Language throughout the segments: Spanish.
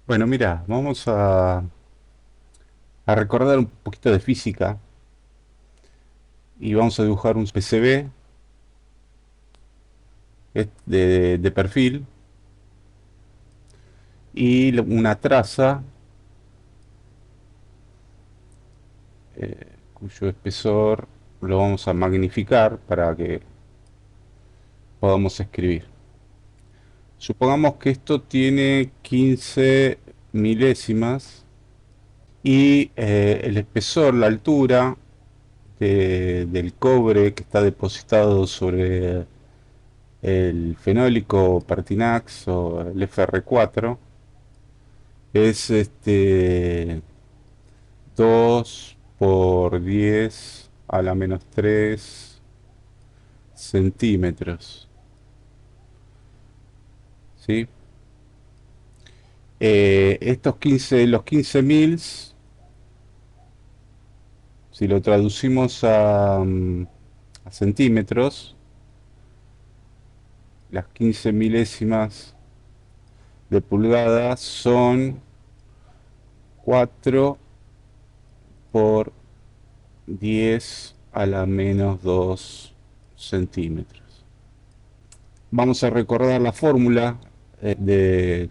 Bueno, mira, vamos a recordar un poquito de física y vamos a dibujar un PCB de perfil y una traza cuyo espesor lo vamos a magnificar para que podamos escribir. Supongamos que esto tiene 15 milésimas y el espesor, la altura del cobre que está depositado sobre el fenólico Pertinax o el FR4 es 2 por 10 a la menos 3 centímetros. ¿Sí? Los 15 mils, si lo traducimos a centímetros, las 15 milésimas de pulgada son 4 por 10 a la menos 2 centímetros. Vamos a recordar la fórmula de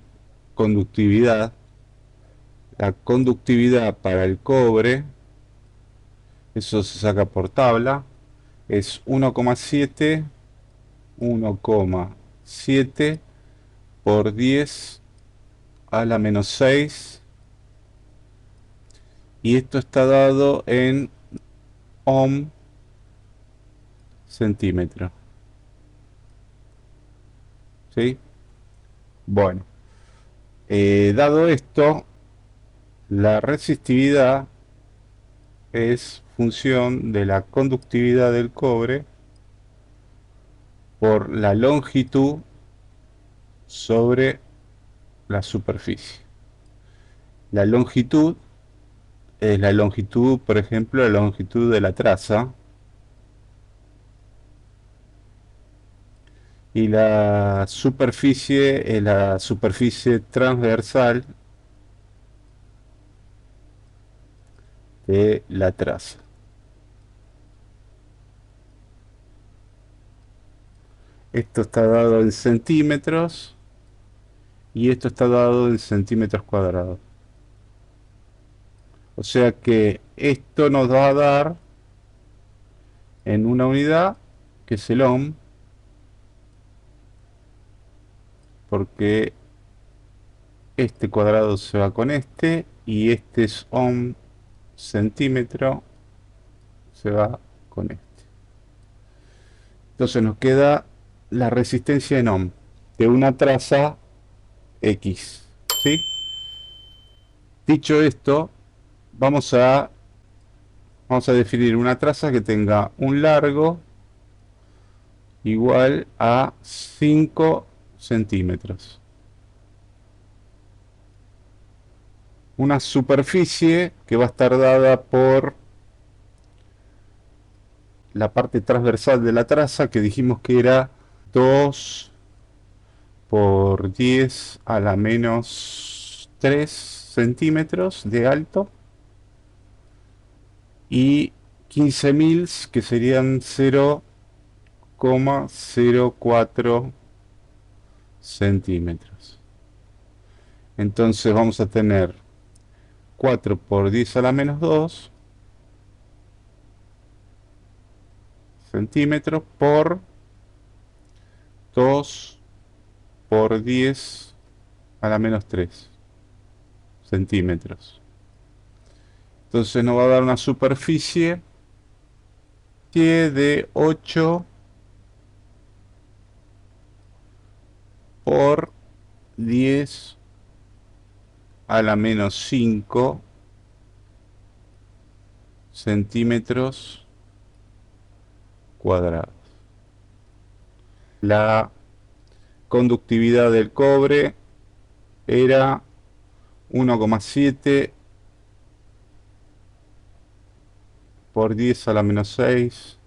conductividad. La conductividad para el cobre, eso se saca por tabla, es 1,7 por 10 a la menos 6 y esto está dado en ohm centímetro. ¿Sí? Bueno, dado esto, la resistividad es función de la conductividad del cobre por la longitud sobre la superficie. La longitud es la longitud, por ejemplo, la longitud de la traza, y la superficie es la superficie transversal de la traza. Esto está dado en centímetros y esto está dado en centímetros cuadrados. O sea que esto nos va a dar en una unidad, que es el ohm, porque este cuadrado se va con este y este es ohm centímetro se va con este. Entonces nos queda la resistencia en ohm de una traza X. ¿Sí? Dicho esto, vamos a, vamos a definir una traza que tenga un largo igual a 5 centímetros. Una superficie que va a estar dada por la parte transversal de la traza, que dijimos que era 2 por 10 a la menos 3 centímetros de alto, y 15 mils, que serían 0,04 centímetros. Entonces vamos a tener 4 por 10 a la menos 2 centímetros por 2 por 10 a la menos 3 centímetros. Entonces nos va a dar una superficie de 8 por 10 a la menos 5 centímetros cuadrados. La conductividad del cobre era 1,7 por 10 a la menos 6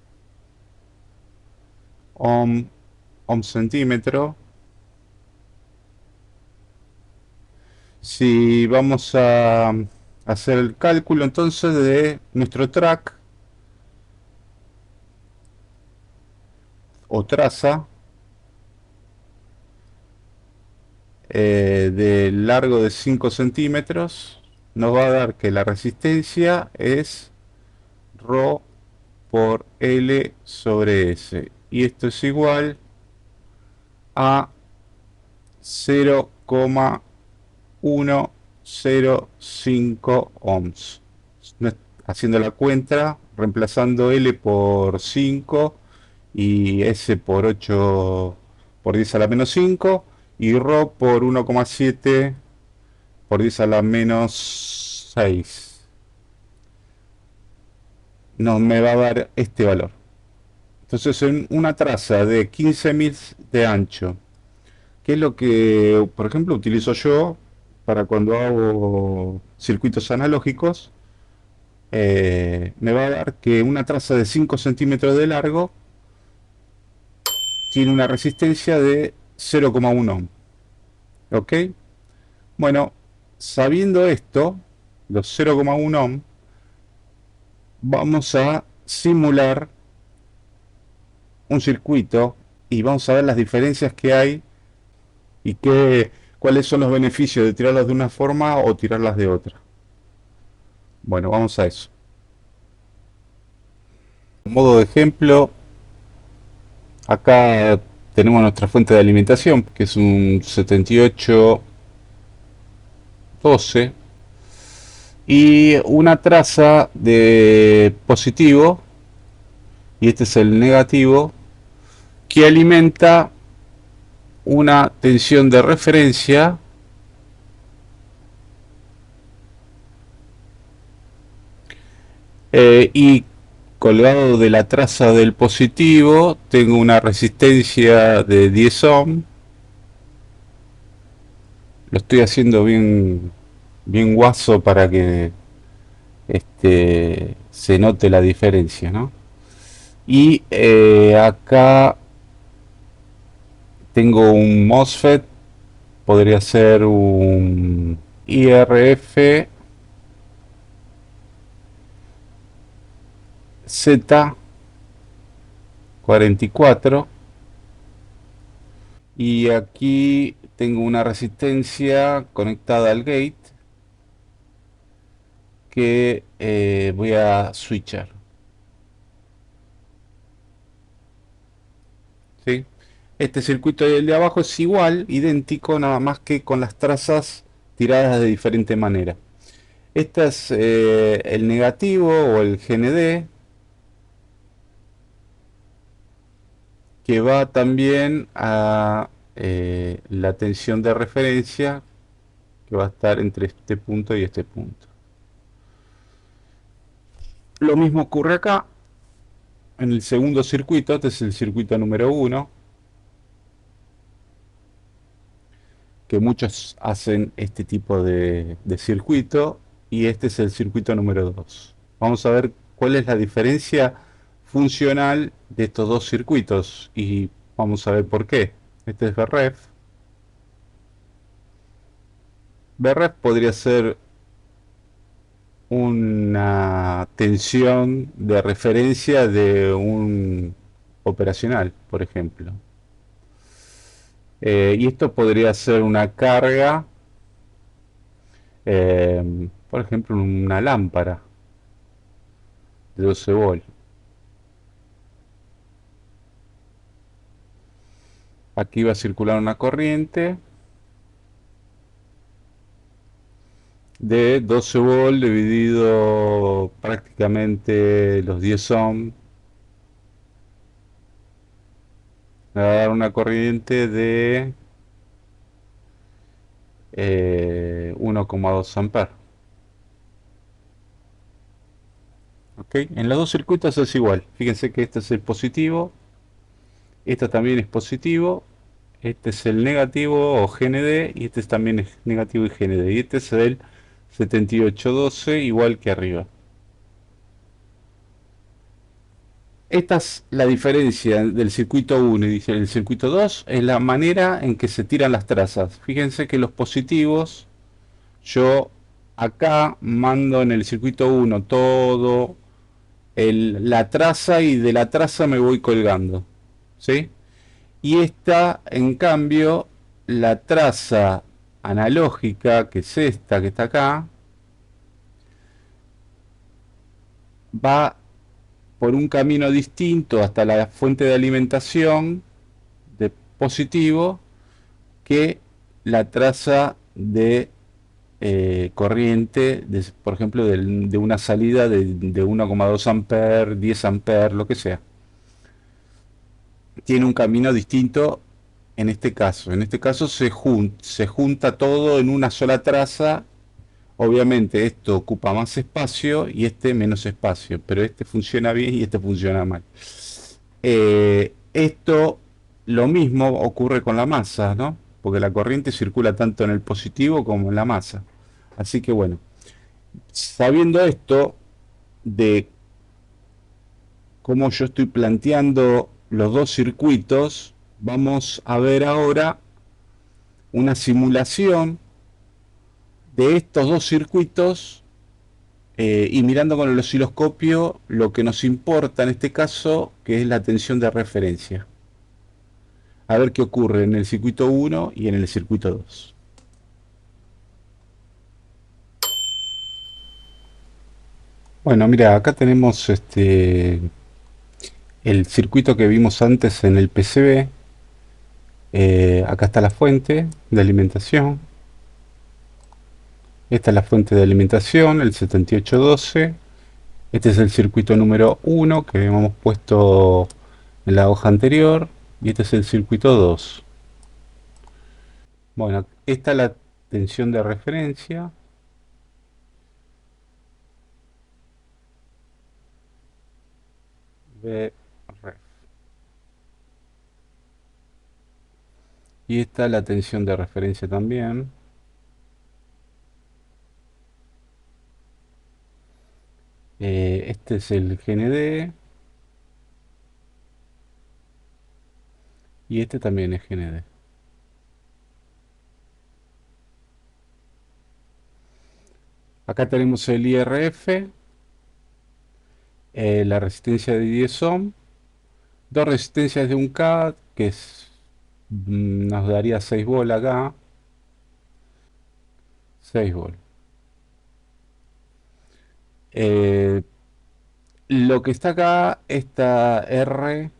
ohm centímetro, Si vamos a hacer el cálculo entonces de nuestro track o traza de largo de 5 centímetros, nos va a dar que la resistencia es ρ por L sobre S. Y esto es igual a 0,105 ohms. Haciendo la cuenta, reemplazando L por 5 y S por 8 por 10 a la menos 5 y ρ por 1,7 por 10 a la menos 6. No me va a dar este valor. Entonces, en una traza de 15.000 de ancho, que es lo que, por ejemplo, utilizo yo para cuando hago circuitos analógicos, me va a dar que una traza de 5 centímetros de largo tiene una resistencia de 0,1 ohm. ¿Ok? Bueno, sabiendo esto, los 0,1 ohm, vamos a simular un circuito y vamos a ver las diferencias que hay y cuáles son los beneficios de tirarlas de una forma o tirarlas de otra. Bueno, vamos a eso. Modo de ejemplo, acá tenemos nuestra fuente de alimentación, que es un 7812, y una traza de positivo, y este es el negativo, que alimenta una tensión de referencia y colgado de la traza del positivo tengo una resistencia de 10 ohm. Lo estoy haciendo bien guaso para que se note la diferencia, ¿no? Y acá tengo un MOSFET, podría ser un IRF Z44 y aquí tengo una resistencia conectada al gate que voy a switchar. ¿Sí? Este circuito y el de abajo es igual, idéntico, nada más que con las trazas tiradas de diferente manera. Este es el negativo o el GND, que va también a la tensión de referencia, que va a estar entre este punto y este punto. Lo mismo ocurre acá, en el segundo circuito, este es el circuito número 1, que muchos hacen este tipo de circuito, y este es el circuito número 2. Vamos a ver cuál es la diferencia funcional de estos dos circuitos y vamos a ver por qué. Este es VREF. VREF podría ser una tensión de referencia de un operacional, por ejemplo. Y esto podría ser una carga, por ejemplo, una lámpara de 12 volt. Aquí va a circular una corriente de 12 volt dividido prácticamente los 10 ohm. Me va a dar una corriente de 1,2 amperes. ¿Ok? En los dos circuitos es igual. Fíjense que este es el positivo, este también es positivo, este es el negativo o GND y este también es negativo y GND. Y este es el 7812 igual que arriba. Esta es la diferencia del circuito 1 y el circuito 2, es la manera en que se tiran las trazas. Fíjense que los positivos Yo acá mando en el circuito uno todo la traza y de la traza me voy colgando, ¿sí? Y esta, en cambio, la traza analógica, que es esta que está acá, va por un camino distinto hasta la fuente de alimentación de positivo que la traza de corriente, por ejemplo, de una salida de 1,2 amperes, 10 amperes, lo que sea. Tiene un camino distinto en este caso. En este caso se junta todo en una sola traza. Obviamente esto ocupa más espacio y este menos espacio, pero este funciona bien y este funciona mal. Esto lo mismo ocurre con la masa, ¿no? Porque la corriente circula tanto en el positivo como en la masa. Así que bueno, sabiendo esto de cómo yo estoy planteando los dos circuitos, vamos a ver ahora una simulación de estos dos circuitos y mirando con el osciloscopio lo que nos importa en este caso, que es la tensión de referencia. A ver qué ocurre en el circuito 1 y en el circuito 2. Bueno, mira, acá tenemos el circuito que vimos antes en el PCB. Acá está la fuente de alimentación. Esta es la fuente de alimentación, el 7812. Este es el circuito número 1 que habíamos puesto en la hoja anterior. Y este es el circuito 2. Bueno, esta es la tensión de referencia. Vref. Y esta es la tensión de referencia también. Este es el GND. Y este también es GND. Acá tenemos el IRF, la resistencia de 10 ohm, dos resistencias de 1K, que nos daría 6 volt acá. 6 volt. Eh, lo que está acá, esta R,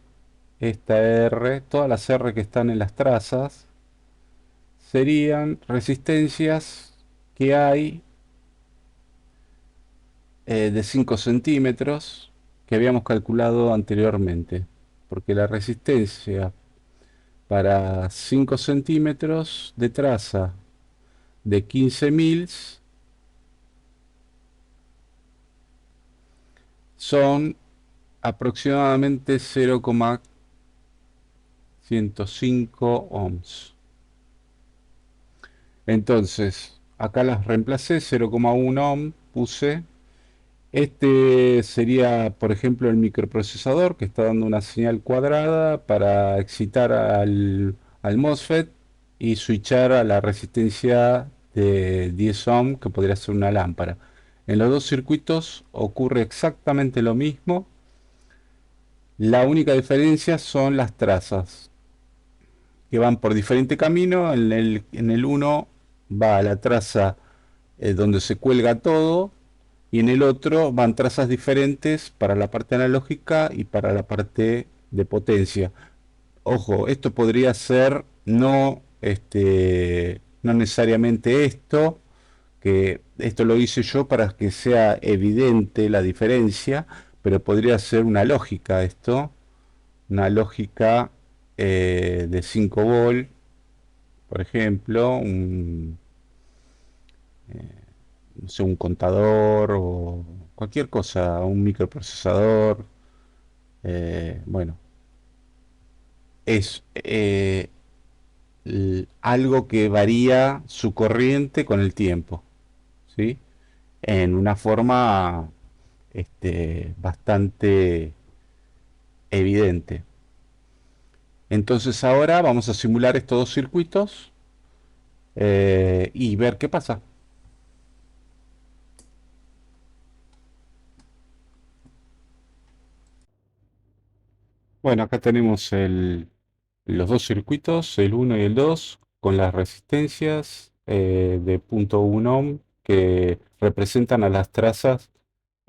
todas las R que están en las trazas, serían resistencias que hay de 5 centímetros que habíamos calculado anteriormente. Porque la resistencia para 5 centímetros de traza de 15 mils son aproximadamente 0,105 ohms. Entonces, acá las reemplacé, 0,1 ohm puse. Este sería, por ejemplo, el microprocesador que está dando una señal cuadrada para excitar al MOSFET y switchar a la resistencia de 10 ohm que podría ser una lámpara. En los dos circuitos ocurre exactamente lo mismo. La única diferencia son las trazas que van por diferente camino. En el uno va a la traza donde se cuelga todo y en el otro van trazas diferentes para la parte analógica y para la parte de potencia. Ojo, esto podría ser no necesariamente esto, que esto lo hice yo para que sea evidente la diferencia, pero podría ser una lógica esto, una lógica de 5 volt, por ejemplo, no sé, un contador o cualquier cosa, un microprocesador. Bueno, es algo que varía su corriente con el tiempo, ¿sí? En una forma bastante evidente. Entonces ahora vamos a simular estos dos circuitos y ver qué pasa. Bueno, acá tenemos los dos circuitos, el uno y el 2 con las resistencias de punto 1 ohm que representan a las trazas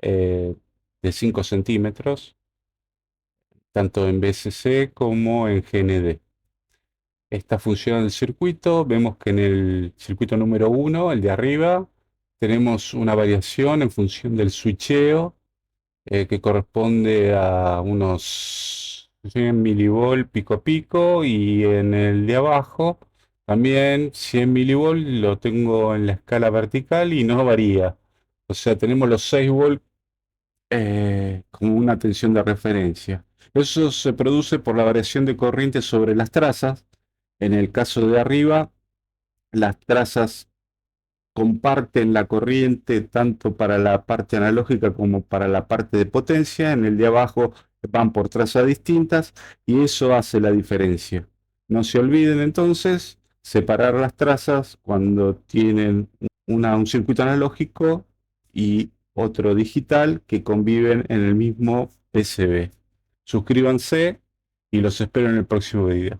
de 5 centímetros, tanto en VSC como en GND. Esta función del circuito, vemos que en el circuito número uno, el de arriba, tenemos una variación en función del switcheo que corresponde a unos 100 milivolt pico a pico, y en el de abajo también 100 milivolt lo tengo en la escala vertical y no varía. O sea, tenemos los 6 volts como una tensión de referencia. Eso se produce por la variación de corriente sobre las trazas. En el caso de arriba, las trazas comparten la corriente tanto para la parte analógica como para la parte de potencia. En el de abajo van por trazas distintas y eso hace la diferencia. No se olviden entonces separar las trazas cuando tienen un circuito analógico y otro digital que conviven en el mismo PCB. Suscríbanse y los espero en el próximo video.